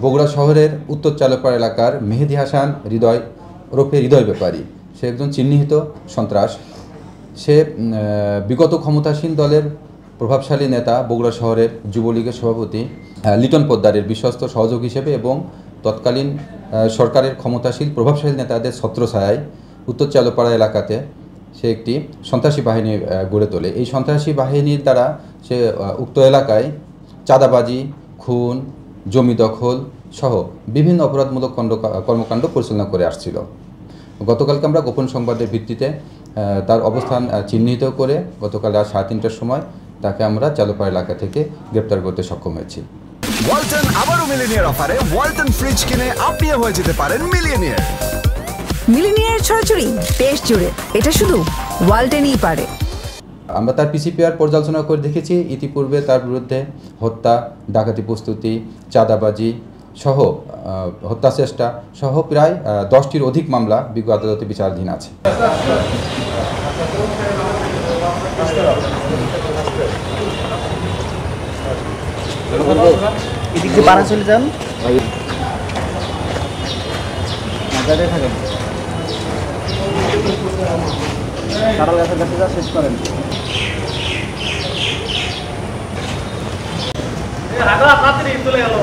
বগুড়া শহরের উত্তর চালপাড়া এলাকার মেহেদী হাসান হৃদয় ওরফে হৃদয় ব্যাপারী, সে একজন চিহ্নিত সন্ত্রাস। সে বিগত ক্ষমতাসীন দলের প্রভাবশালী নেতা, বগুড়া শহরের যুবলীগের সভাপতি লিটন পোদ্দারের বিশ্বস্ত সহযোগী হিসেবে এবং তৎকালীন সরকারের ক্ষমতাশীল প্রভাবশালী নেতাদের ছত্রছায়ায় উত্তর চালপাড়া এলাকাতে সে একটি সন্ত্রাসী বাহিনী গড়ে তোলে। এই সন্ত্রাসী বাহিনীর দ্বারা সে উক্ত এলাকায় চাঁদাবাজি, খুন, জমি দখল সহ বিভিন্ন অপরাধমূলক কর্মকাণ্ড পরিচালনা করে আসছিল। গতকালকে আমরা গোপন সংবাদের ভিত্তিতে তার অবস্থান চিহ্নিত করে গতকাল রাত 3:30টার সময় তাকে আমরা চালপাড়া এলাকা থেকে গ্রেপ্তার করতে সক্ষম হয়েছি। ওয়ালটন আবারও মিলিনিয়ার অফারে ওয়ালটন ফ্রিজ কিনে আপনিও হয়ে যেতে পারেন মিলিয়নিয়ার। মিলিনিয়ার ছড়াছড়ি দেশ জুড়ে, এটা শুধু ওয়ালটনই পারে। আমরা তার পিসিপিআর পর্যালোচনা করে দেখেছি, ইতিপূর্বে তার বিরুদ্ধে হত্যা, ডাকাতি প্রস্তুতি, চাঁদাবাজি সহ হত্যা চেষ্টা সহ প্রায় 10টির অধিক মামলা বিজ্ঞ আদালতে বিচারাধীন আছে। এদিকে পাড়া চলে যান, কাঁঠাল গাছের কাছে যা শেষ করেন। চলে গেল